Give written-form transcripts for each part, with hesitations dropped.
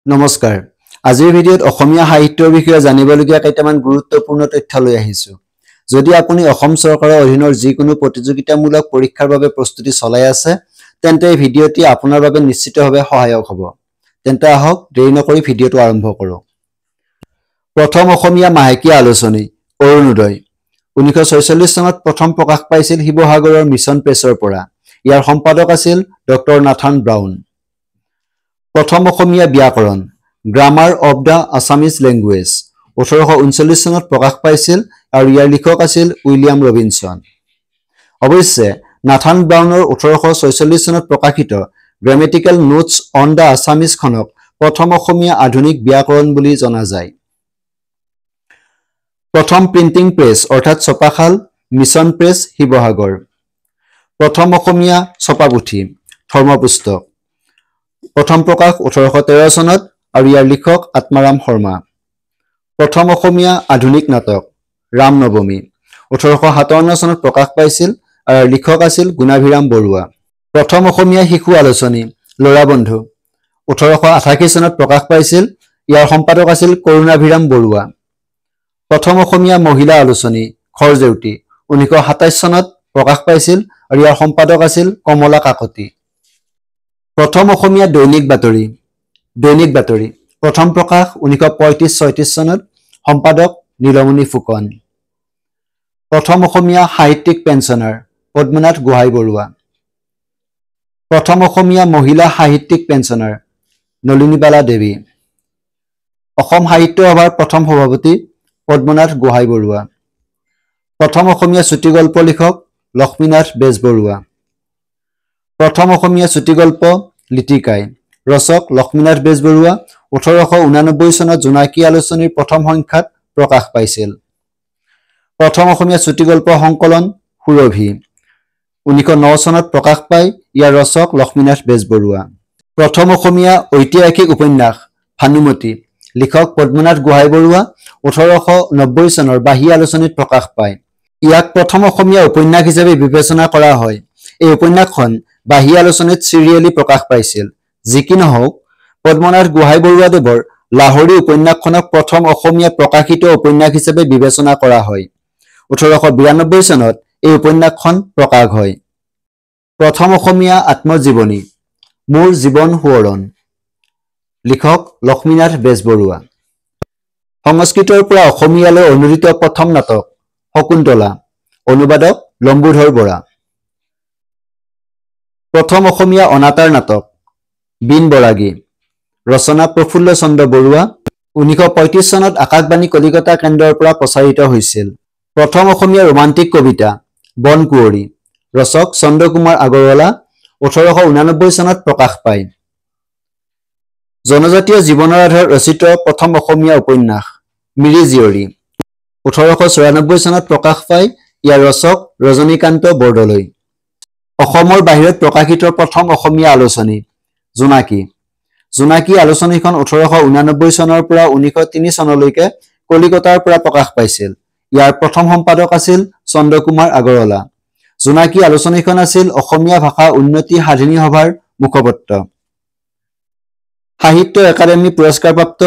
নমস্কাৰ আজিৰ ভিডিঅ'ত অসমীয়া সাহিত্যৰ বিষয়ে জানিবলগীয়া কেইটামান গুৰুত্বপূৰ্ণ তথ্য লৈ আহিছো যদি আপুনি অসম চৰকাৰৰ অধীনৰ যিকোনো প্ৰতিযোগিতামূলক পৰীক্ষাৰ বাবে প্ৰস্তুতি চলাই আছে তেন্তে এই ভিডিঅ'টি আপোনাৰ বাবে নিশ্চিতভাৱে সহায়ক হ'ব তেন্তে আহক দেৰি নকৰি ভিডিঅ'টো আৰম্ভ কৰোঁ প্ৰথম অসমীয়া মাহেকীয়া আলোচনী অৰুণোদয় 1946 চনত প্ৰথম প্ৰকাশ পাইছিল শিৱসাগৰৰ মিছন প্ৰেছৰ পৰা ইয়াৰ সম্পাদক আছিল ডক্টৰ নাথান ব্ৰাউন প্ৰথম অসমীয়া ব্যাকৰণ grammar of the Assamese language 1839 চনত প্ৰকাশ পাইছিল আৰু ইয়াৰ লিখক আছিল উইলিয়াম ৰবিনসন অৱশ্যে নাথান ব্ৰাউনৰ 1846 চনত প্ৰকাশিত grammatical notes on the Assamese খনক প্ৰথম অসমীয়া আধুনিক ব্যাকৰণ বুলি জনা যায় প্ৰথম প্ৰিন্টিং প্ৰেছ অৰ্থাৎ ছপাশাল মিছন প্ৰেছ শিৱসাগৰ প্ৰথম অসমীয়া ছপাপুথি ধৰ্মপুস্তক প্ৰথম প্ৰকাশ 1813 চনত আৰু ইয়াৰ লিখক আত্মাৰাম শৰ্মা প্ৰথম অসমীয়া আধুনিক নাটক ৰাম নৱমী 1857 চনত প্ৰকাশ পাইছিল আৰু লিখক আছিল গুণাভিৰাম বৰুৱা প্ৰথম অসমীয়া শিশু আলোচনী লৰা বন্ধু 1888 চনত প্ৰকাশ পাইছিল ইয়াৰ সম্পাদক আছিল কৰুণাভিৰাম বৰুৱা প্ৰথম অসমীয়া মহিলা আলোচনী খৰজেউতি 1927 চনত প্ৰকাশ পাইছিল আৰু ইয়াৰ সম্পাদক আছিল কমলা কাকতি প্ৰথম অসমীয়া দৈনিক বাতৰি প্ৰথম প্ৰকাশ 1935-36 চনত সম্পাদক নীলমণি ফুকন প্ৰথম অসমীয়া সাহিত্যিক পেঞ্চনাৰ পদ্মনাথ গোহাঁই বৰুৱা প্ৰথম অসমীয়া মহিলা সাহিত্যিক পেঞ্চনাৰ নলিনীবালা দেৱী অসম সাহিত্য সভাৰ প্ৰথম সভাপতি পদ্মনাথ গোহাঁই বৰুৱা প্ৰথম অসমীয়া চুটিগল্প লিখক লক্ষ্মীনাথ বেজবৰুৱা প্ৰথম অসমীয়া চুটিগল্প লিটিকাই ৰচক লক্ষ্মীনাথ বেজবৰুৱা 1889 চনত জোনাকী আলোচনীৰ প্ৰথম সংখ্যাত প্ৰকাশ পাইছিল প্ৰথম অসমীয়া চুটিগল্প সংকলন সুৰভি 1909 চনত প্ৰকাশ পাই ইয়াৰ ৰচক লক্ষ্মীনাথ বেজবৰুৱা প্ৰথম অসমীয়া ঐতিহাসিক উপন্যাস ভানুমতী লিখক পদ্মনাথ গোহাঁই বৰুৱা 1890 চনৰ বাঁহী আলোচনীত প্ৰকাশ পায় ইয়াক প্ৰথম অসমীয়া উপন্যাস হিচাপে বিবেচনা কৰা হয় এই উপন্যাসখন বাঁহী আলোচনীত চিৰিয়েলি প্ৰকাশ পাইছিল যি কি নহওক পদ্মনাথ গোহাঁই বৰুৱাদেৱৰ লাহৰী উপন্যাসখনক প্ৰথম অসমীয়া প্ৰকাশিত উপন্যাস হিচাপে বিবেচনা কৰা হয় 1892 চনত এই উপন্যাসখন প্ৰকাশ হয় প্ৰথম অসমীয়া আত্মজীৱনী মোৰ জীৱন সোঁৱৰণ লিখক লক্ষ্মীনাথ বেজবৰুৱা সংস্কৃতৰ পৰা অসমীয়ালৈ অনুদিত প্ৰথম নাটক শকুন্তলা অনুবাদক লম্বোধৰ বৰা প্ৰথম অসমীয়া অনাতাঁৰ নাটক বিন বৰাগী ৰচনা প্ৰফুল্ল চন্দ্ৰ বৰুৱা 1935 চনত আকাশবাণী কলিকতা কেন্দ্ৰৰ পৰা প্ৰচাৰিত হৈছিল প্ৰথম অসমীয়া ৰোমান্টিক কবিতা বন কুঁৱৰী ৰচক চন্দ্ৰকুমাৰ আগৰৱালা 1889 চনত প্ৰকাশ পায় জনজাতীয় জীৱনৰ আধাৰত ৰচিত প্ৰথম অসমীয়া উপন্যাস মিৰি জীয়ৰী 1894 চনত প্ৰকাশ পায় ইয়াৰ ৰচক ৰজনীকান্ত বৰদলৈ অসমৰ বাহিৰত প্ৰকাশিত প্ৰথম অসমীয়া আলোচনী জোনাকী আলোচনীখন 1889 চনৰ পৰা 1903 চনলৈকে কলিকতাৰ পৰা প্ৰকাশ পাইছিল ইয়াৰ প্ৰথম সম্পাদক আছিল চন্দ্ৰকুমাৰ আগৰৱালা জোনাকী আলোচনীখন আছিল অসমীয়া ভাষা উন্নতি সাধিনী সভাৰ মুখপত্ৰ সাহিত্য একাডেমী পুৰস্কাৰপ্ৰাপ্ত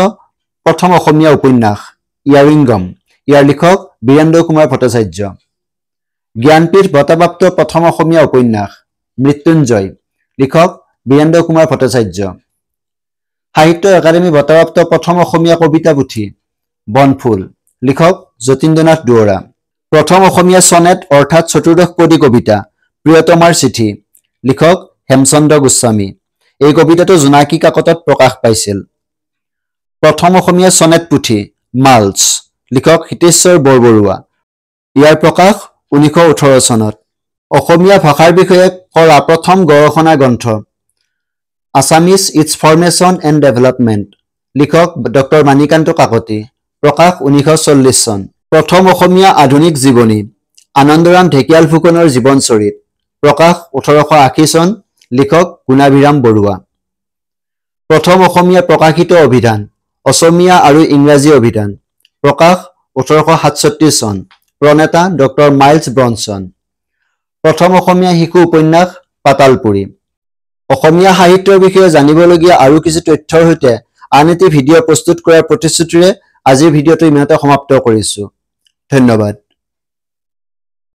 প্ৰথম অসমীয়া উপন্যাস ইয়াৰিংগম ইয়াৰ লিখক বীৰেন্দ্ৰ কুমাৰ ভট্টাচাৰ্য জ্ঞানপীঠ বঁটাপ্ৰাপ্ত প্ৰথম অসমীয়া উপন্যাস মৃত্যুঞ্জয় লিখক বীৰেন্দ্ৰ কুমাৰ ভট্টাচাৰ্য সাহিত্য একাডেমী বঁটাপ্ৰাপ্ত প্ৰথম অসমীয়া কবিতা পুথি বনফুল লিখক যতীন্দ্ৰনাথ দুৱৰা প্ৰথম অসমীয়া সনেট অৰ্থাৎ চতুৰ্দশপদী কবিতা প্ৰিয়তমাৰ চিঠি লিখক হেমচন্দ্ৰ গোস্বামী এই কবিতাটো জোনাকী কাকতত প্ৰকাশ পাইছিল প্ৰথম অসমীয়া সনেট পুথি মালচ লিখক হিতেশ্বৰ বৰবৰুৱা ইয়াৰ প্ৰকাশ 1918 চনত অসমীয়া ভাষাৰ বিষয়ে কৰা প্ৰথম গৱেষণা গ্ৰন্থ Assamese its formation and development লিখক ডক্টৰ মানিকান্ত কাকতি প্ৰকাশ 1940 চন প্ৰথম অসমীয়া আধুনিক জীৱনী আনন্দৰাম ঢেকিয়াল ফুকনৰ জীৱনচৰিত প্ৰকাশ 1880 চন লিখক গুণাভিৰাম বৰুৱা প্ৰথম অসমীয়া প্ৰকাশিত অভিধান অসমীয়া আৰু ইংৰাজী অভিধান প্ৰকাশ 1867 চন প্ৰণেতা ডক্টৰ মাইলছ ব্ৰনছন প্ৰথম অসমীয়া শিশু উপন্যাস পাতালপুৰী অসমীয়া সাহিত্যৰ বিষয়ে জানিবলগীয়া আৰু কিছু তথ্যৰ সৈতে আন এটি ভিডিঅ' প্ৰস্তুত কৰাৰ প্ৰতিশ্ৰুতিৰে আজিৰ ভিডিঅ'টো ইমানতে সমাপ্ত কৰিছোঁ। ধন্যবাদ।